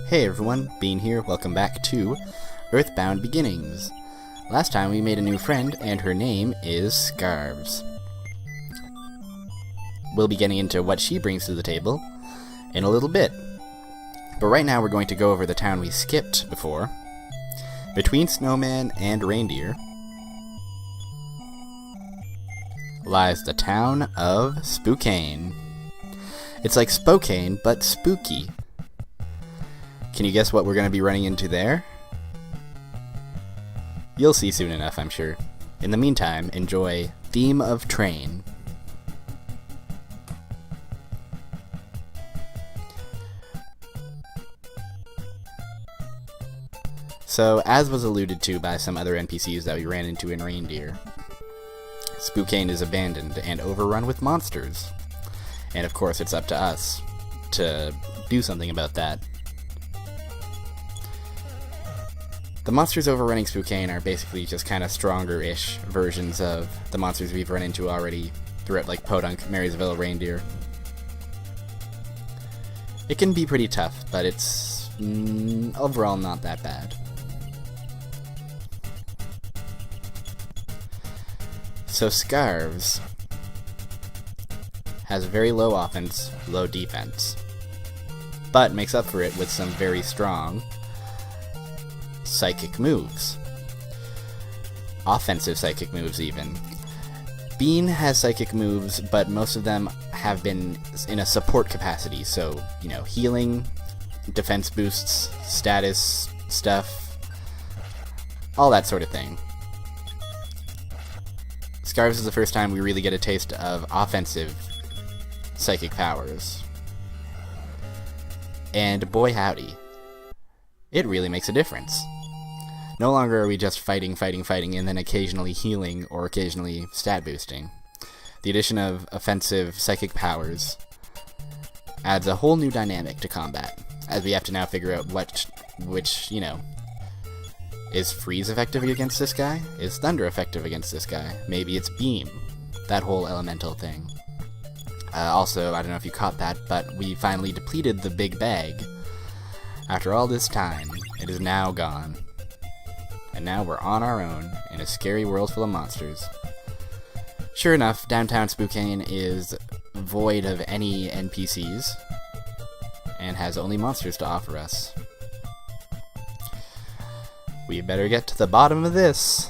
Hey everyone, Bean here, welcome back to EarthBound Beginnings. Last time we made a new friend, and her name is Scarves. We'll be getting into what she brings to the table in a little bit. But right now we're going to go over the town we skipped before. Between Snowman and Reindeer lies the town of Spookane. It's like Spokane, but spooky. Can you guess what we're going to be running into there? You'll see soon enough, I'm sure. In the meantime, enjoy Theme of Train. So, as was alluded to by some other NPCs that we ran into in Reindeer, Spookane is abandoned and overrun with monsters. And of course, it's up to us to do something about that. The monsters overrunning Spookane are basically just kind of stronger-ish versions of the monsters we've run into already throughout, like Podunk, Marysville, Reindeer. It can be pretty tough, but it's overall not that bad. So Scarves has very low offense, low defense, but makes up for it with some very strong psychic moves. Offensive psychic moves, even. Bean has psychic moves, but most of them have been in a support capacity, so, you know, healing, defense boosts, status stuff, all that sort of thing. Scarves is the first time we really get a taste of offensive psychic powers. And boy howdy, it really makes a difference. No longer are we just fighting, and then occasionally healing or occasionally stat boosting. The addition of offensive psychic powers adds a whole new dynamic to combat, as we have to now figure out which, you know, is Freeze effective against this guy? Is Thunder effective against this guy? Maybe it's Beam. That whole elemental thing. Also, I don't know if you caught that, but we finally depleted the big bag. After all this time, it is now gone. And now we're on our own, in a scary world full of monsters. Sure enough, downtown Spookane is void of any NPCs, and has only monsters to offer us. We better get to the bottom of this.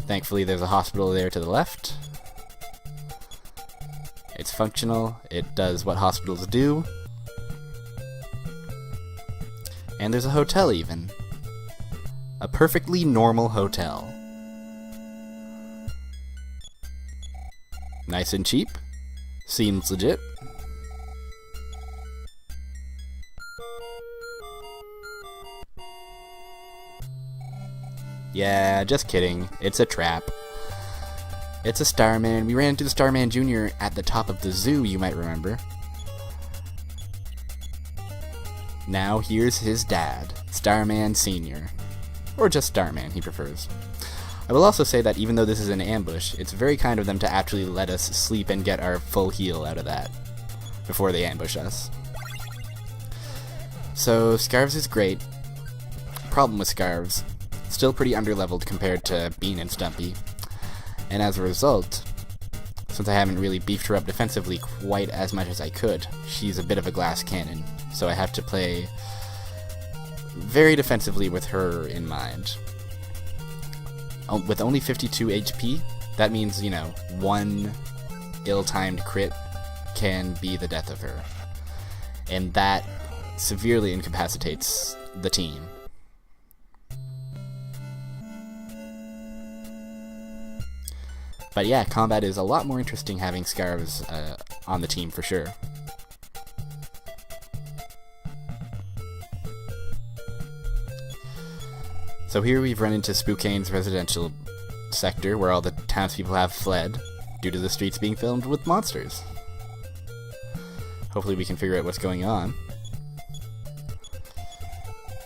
Thankfully, there's a hospital there to the left. It's functional, it does what hospitals do. And there's a hotel, even. A perfectly normal hotel. Nice and cheap. Seems legit. Yeah, just kidding. It's a trap. It's a Starman. We ran into the Starman Jr. at the top of the zoo, you might remember. Now here's his dad, Starman Sr. Or just Starman, he prefers. I will also say that even though this is an ambush, it's very kind of them to actually let us sleep and get our full heal out of that before they ambush us. So, Scarves is great. Problem with Scarves, still pretty underleveled compared to Bean and Stumpy. And as a result, since I haven't really beefed her up defensively quite as much as I could, she's a bit of a glass cannon, so I have to play very defensively with her in mind. With only 52 HP, that means, you know, one ill-timed crit can be the death of her. And that severely incapacitates the team. But yeah, combat is a lot more interesting having Scarves on the team for sure. So here we've run into Spookane's residential sector, where all the townspeople have fled due to the streets being filled with monsters. Hopefully we can figure out what's going on.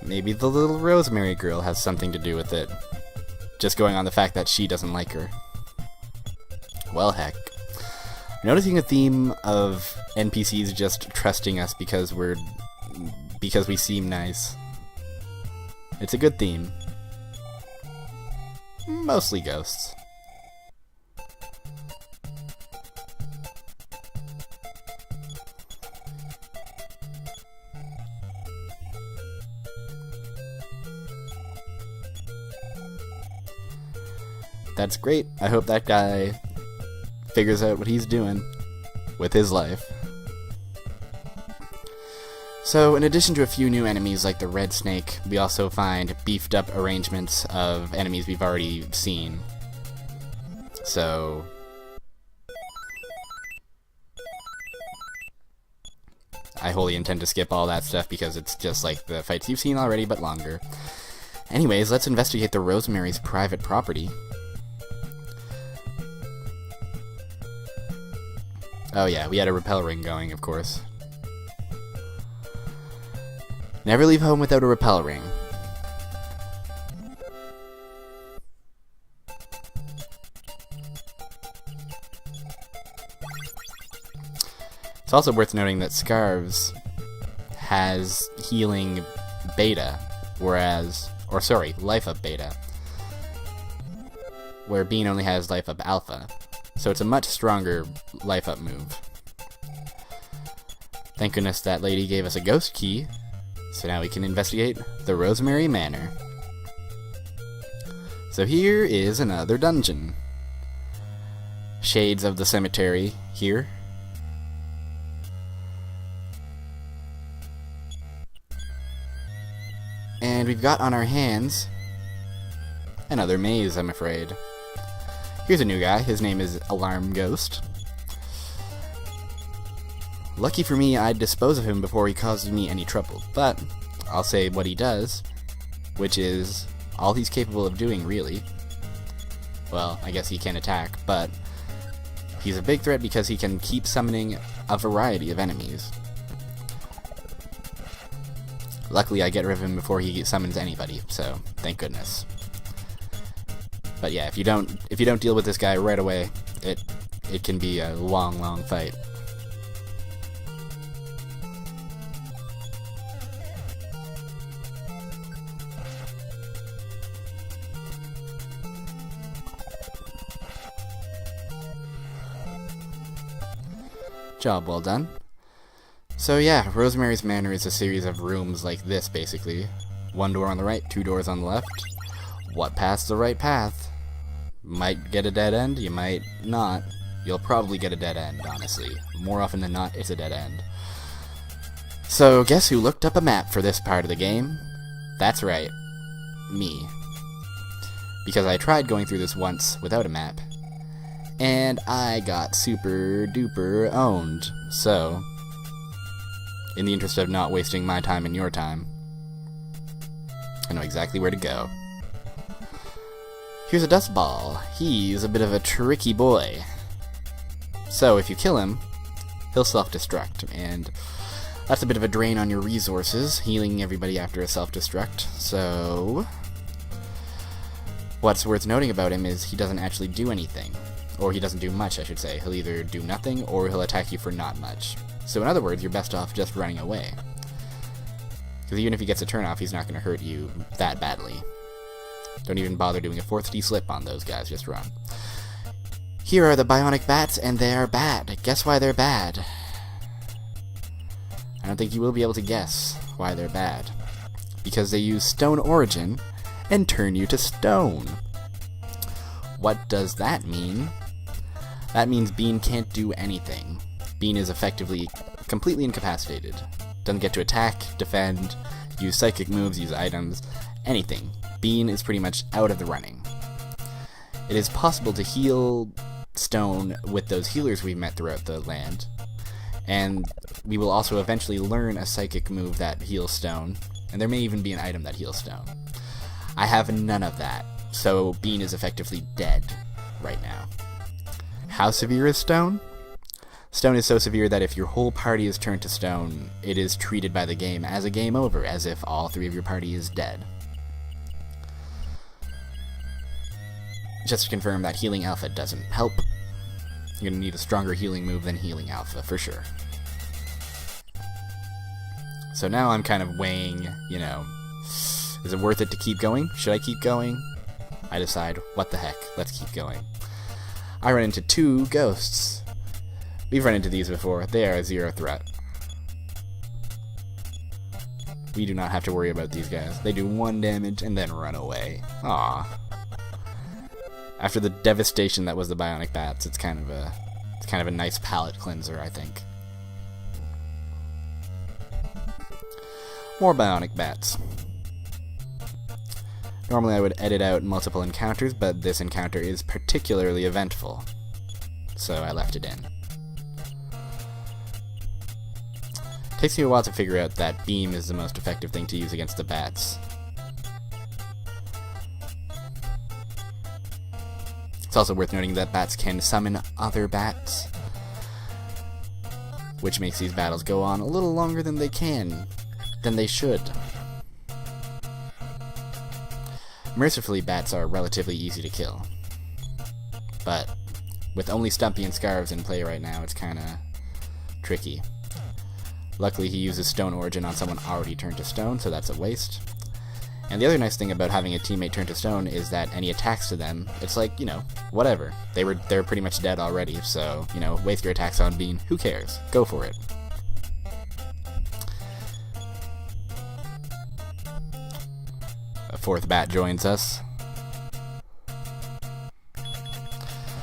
Maybe the little Rosemary girl has something to do with it. Just going on the fact that she doesn't like her. Well, heck. Noticing a theme of NPCs just trusting us because we seem nice. It's a good theme. Mostly ghosts. That's great. I hope that guy figures out what he's doing with his life. So, in addition to a few new enemies like the red snake, we also find beefed up arrangements of enemies we've already seen. So, I wholly intend to skip all that stuff because it's just like the fights you've seen already, but longer. Anyways, let's investigate the Rosemary's private property. Oh yeah, we had a rappel ring going, of course. Never leave home without a rappel ring. It's also worth noting that Scarves has healing beta, life up beta, where Bean only has life up alpha. So it's a much stronger life up move. Thank goodness that lady gave us a ghost key, so now we can investigate the Rosemary Manor. So here is another dungeon. Shades of the cemetery here. And we've got on our hands another maze, I'm afraid. Here's a new guy. His name is Alarm Ghost. Lucky for me, I'd dispose of him before he causes me any trouble, but I'll say what he does, which is all he's capable of doing, really. Well, I guess he can attack, but he's a big threat because he can keep summoning a variety of enemies. Luckily, I get rid of him before he summons anybody, so thank goodness. But yeah, if you don't deal with this guy right away, it can be a long fight. Job well done. So yeah, Rosemary's Manor is a series of rooms like this, basically. One door on the right, two doors on the left. What path's the right path? Might get a dead end, you might not. You'll probably get a dead end, honestly. More often than not, it's a dead end. So, guess who looked up a map for this part of the game? That's right. Me. Because I tried going through this once without a map, and I got super duper owned. So, in the interest of not wasting my time and your time, I know exactly where to go. Here's a dust ball. He's a bit of a tricky boy. So if you kill him, he'll self-destruct, and that's a bit of a drain on your resources, healing everybody after a self-destruct. So what's worth noting about him is he doesn't actually do anything. Or he doesn't do much, I should say. He'll either do nothing, or he'll attack you for not much. So in other words, you're best off just running away. Because even if he gets a turn off, he's not going to hurt you that badly. Don't even bother doing a 4th D-slip on those guys, just run. Here are the bionic bats, and they are bad. Guess why they're bad? I don't think you will be able to guess why they're bad. Because they use stone origin and turn you to stone. What does that mean? That means Bean can't do anything. Bean is effectively completely incapacitated. Doesn't get to attack, defend, use psychic moves, use items, anything. Bean is pretty much out of the running. It is possible to heal stone with those healers we've met throughout the land, and we will also eventually learn a psychic move that heals stone, and there may even be an item that heals stone. I have none of that, so Bean is effectively dead right now. How severe is stone? Stone is so severe that if your whole party is turned to stone, it is treated by the game as a game over, as if all 3 of your party is dead. Just to confirm that healing alpha doesn't help. You're going to need a stronger healing move than Healing Alpha, for sure. So now I'm kind of weighing, you know, is it worth it to keep going? Should I keep going? I decide, what the heck, let's keep going. I run into 2 ghosts. We've run into these before. They are a 0 threat. We do not have to worry about these guys. They do 1 damage and then run away. Aww. After the devastation that was the bionic bats, it's kind of a nice palate cleanser, I think. More bionic bats. Normally I would edit out multiple encounters, but this encounter is particularly eventful, so I left it in. Takes me a while to figure out that beam is the most effective thing to use against the bats. It's also worth noting that bats can summon other bats, which makes these battles go on a little longer than they should. Mercifully, bats are relatively easy to kill, but with only Stumpy and Scarves in play right now, it's kinda tricky. Luckily, he uses Stone Origin on someone already turned to stone, so that's a waste. And the other nice thing about having a teammate turn to stone is that any attacks to them, it's like, you know, whatever. They're pretty much dead already, so, you know, waste your attacks on Bean, who cares? Go for it. A 4th bat joins us.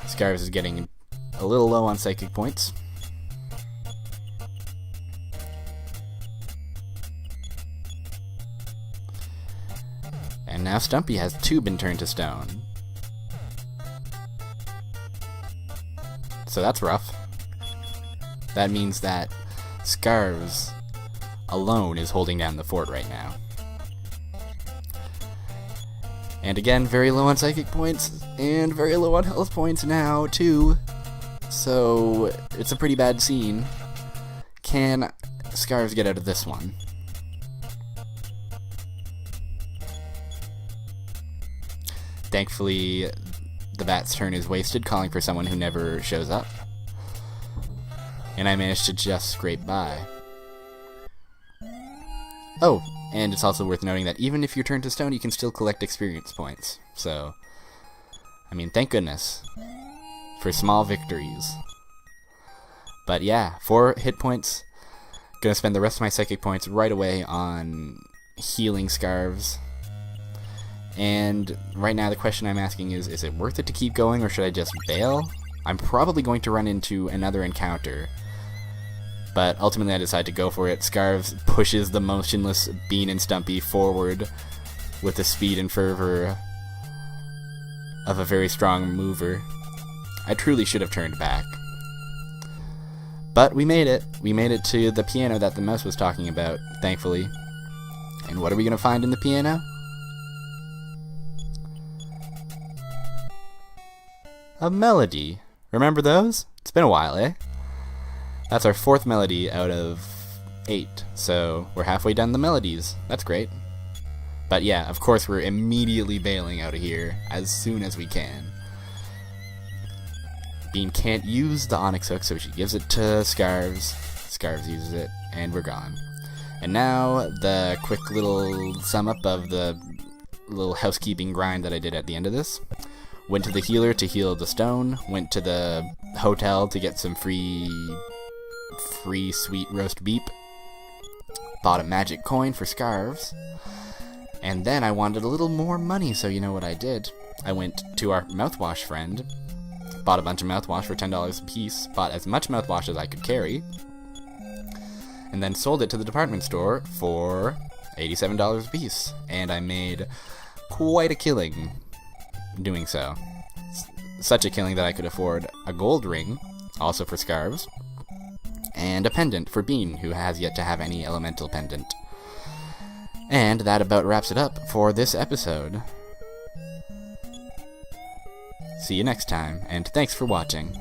Scarves is getting a little low on psychic points. And now Stumpy has 2 been turned to stone. So that's rough. That means that Scarves alone is holding down the fort right now. And again, very low on psychic points, and very low on health points now, too. So, it's a pretty bad scene. Can Scarves get out of this one? Thankfully, the bat's turn is wasted, calling for someone who never shows up. And I managed to just scrape by. Oh, and it's also worth noting that even if you're turned to stone, you can still collect experience points. So, I mean, thank goodness for small victories. But yeah, 4 hit points. Gonna spend the rest of my psychic points right away on healing Scarves. And right now the question I'm asking is it worth it to keep going, or should I just bail? I'm probably going to run into another encounter, but ultimately I decide to go for it. Scarves pushes the motionless Bean and Stumpy forward with the speed and fervor of a very strong mover. I truly should have turned back. But we made it. We made it to the piano that the mouse was talking about, thankfully. And what are we going to find in the piano? A melody. Remember those? It's been a while, eh? That's our 4th melody out of 8, so we're halfway done the melodies. That's great. But yeah, of course we're immediately bailing out of here as soon as we can. Bean can't use the Onyx Hook, so she gives it to Scarves. Scarves uses it, and we're gone. And now, the quick little sum up of the little housekeeping grind that I did at the end of this. Went to the healer to heal the stone, went to the hotel to get some free sweet roast beef, bought a magic coin for Scarves, and then I wanted a little more money, so you know what I did? I went to our mouthwash friend, bought a bunch of mouthwash for $10 a piece, bought as much mouthwash as I could carry, and then sold it to the department store for $87 a piece, and I made quite a killing doing so. Such a killing that I could afford a gold ring, also for Scarves, and a pendant for Bean, who has yet to have any elemental pendant. And that about wraps it up for this episode. See you next time, and thanks for watching.